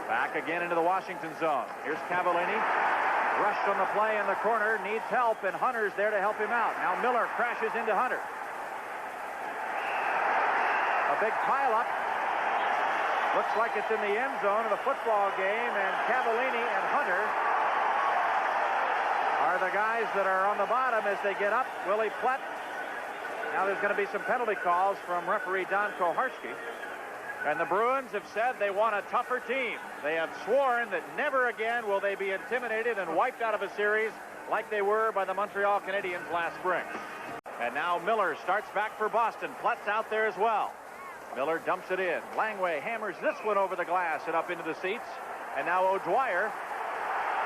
Back again into the Washington zone. Here's Cavallini. Rushed on the play in the corner. Needs help, and Hunter's there to help him out. Now Miller crashes into Hunter. A big pileup. Looks like it's in the end zone of the football game, and Cavallini and Hunter are the guys that are on the bottom as they get up. Willie Plett. Now there's going to be some penalty calls from referee Don Koharski. And the Bruins have said they want a tougher team. They have sworn that never again will they be intimidated and wiped out of a series like they were by the Montreal Canadiens last spring. And now Miller starts back for Boston. Plett's out there as well. Miller dumps it in. Langway hammers this one over the glass and up into the seats. And now O'Dwyer,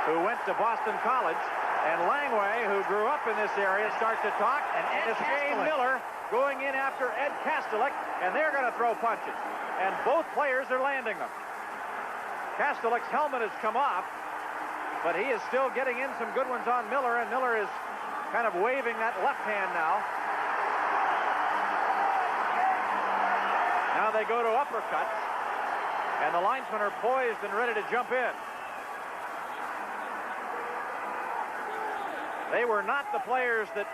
who went to Boston College, and Langway, who grew up in this area, starts to talk. And it's Jay Miller going in after Ed Castalick, and they're going to throw punches. And both players are landing them. Castalick's helmet has come off, but he is still getting in some good ones on Miller, and Miller is kind of waving that left hand now. Now they go to uppercuts, and the linesmen are poised and ready to jump in. They were not the players that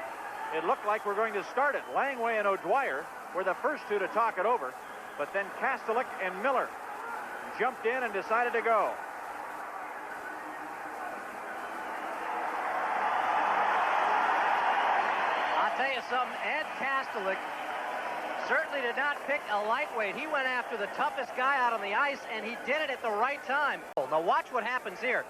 it looked like were going to start it. Langway and O'Dwyer were the first two to talk it over. But then Castalick and Miller jumped in and decided to go. I'll tell you something, Ed Castalick certainly did not pick a lightweight. He went after the toughest guy out on the ice, and he did it at the right time. Now watch what happens here.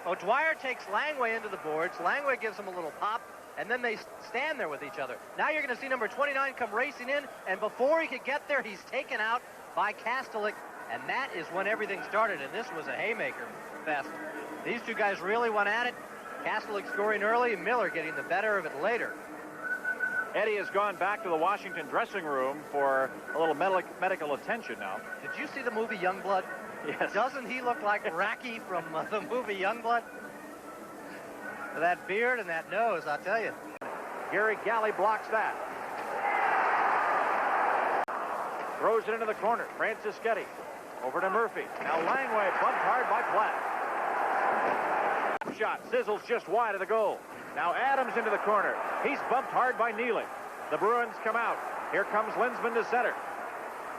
O'Dwyer takes Langway into the boards. Langway gives him a little pop, and then they stand there with each other. Now you're going to see number 29 come racing in, and before he could get there, he's taken out by Castalick, and that is when everything started, and this was a haymaker fest. These two guys really went at it. Castalick scoring early, and Miller getting the better of it later. Eddie has gone back to the Washington dressing room for a little medical attention now. Did you see the movie Youngblood? Yes. Doesn't he look like Racky from the movie Youngblood? That beard and that nose, I'll tell you. Gary Galley blocks that. Throws it into the corner. Francischetti over to Murphy. Now Langway bumped hard by Platt. Shot sizzles just wide of the goal. Now Adams into the corner. He's bumped hard by Neely. The Bruins come out. Here comes Linsman to center.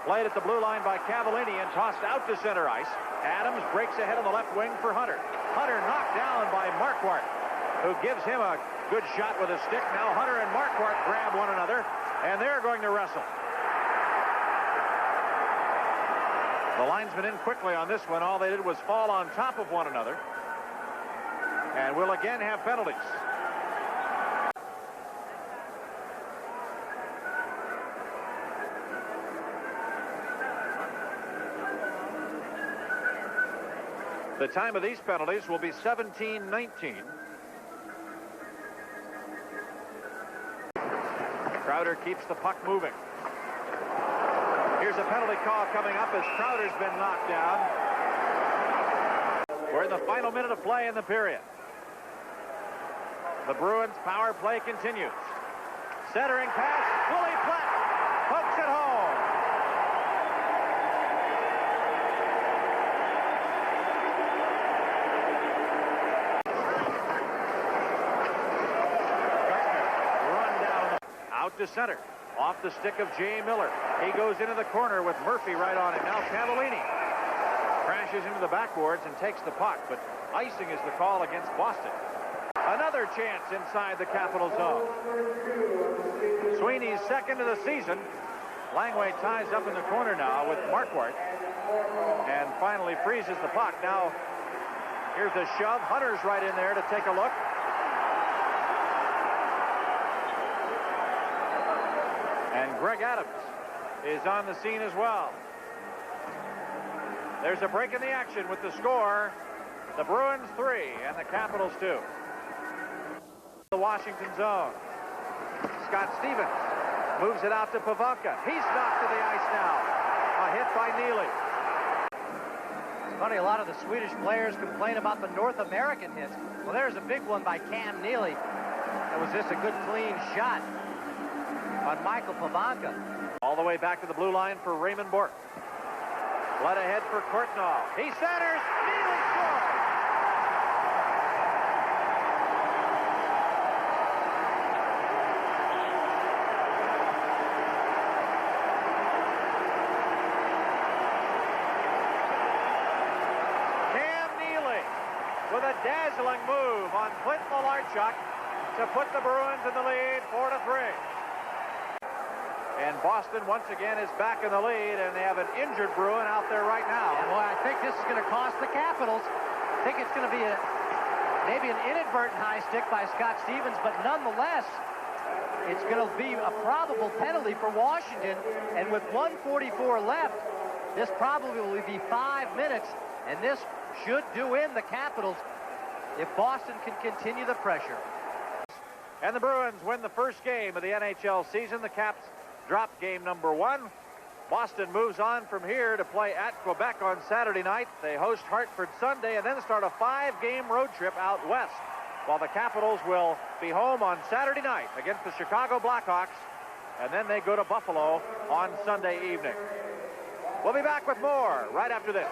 Played at the blue line by Cavallini and tossed out to center ice. Adams breaks ahead on the left wing for Hunter. Hunter knocked down by Marquardt, who gives him a good shot with a stick. Now Hunter and Marquardt grab one another, and they're going to wrestle. The linesmen in quickly on this one. All they did was fall on top of one another. And we'll again have penalties. The time of these penalties will be 17:19. Crowder keeps the puck moving. Here's a penalty call coming up as Crowder's been knocked down. We're in the final minute of play in the period. The Bruins power play continues. Centering pass, Willie Plett pokes it home. To center, off the stick of Jay Miller. He goes into the corner with Murphy right on it. Now Cavallini crashes into the backboards and takes the puck, but icing is the call against Boston. Another chance inside the Capital zone. Sweeney's second of the season. Langway ties up in the corner now with Marquardt and finally freezes the puck. Now here's a shove. Hunter's right in there to take a look. And Greg Adams is on the scene as well. There's a break in the action with the score. The Bruins 3 and the Capitals 2. The Washington zone. Scott Stevens moves it out to Pavelka. He's knocked to the ice now. A hit by Neely. It's funny, a lot of the Swedish players complain about the North American hits. Well, there's a big one by Cam Neely. That was just a good, clean shot on Michael Pavelka. All the way back to the blue line for Raymond Bourque. Led ahead for Courtnall. He centers. Neely scores. Cam Neely with a dazzling move on Clint Malarchuk to put the Bruins in the lead 4-3. And Boston once again is back in the lead, and they have an injured Bruin out there right now. And boy, I think this is going to cost the Capitals. I think it's going to be maybe an inadvertent high stick by Scott Stevens, but nonetheless, it's going to be a probable penalty for Washington. And with 1:44 left, this probably will be 5 minutes, and this should do in the Capitals if Boston can continue the pressure. And the Bruins win the first game of the NHL season. The Caps drop game number 1. Boston moves on from here to play at Quebec on Saturday night. They host Hartford Sunday and then start a 5-game road trip out west, while the Capitals will be home on Saturday night against the Chicago Blackhawks, and then they go to Buffalo on Sunday evening. We'll be back with more right after this.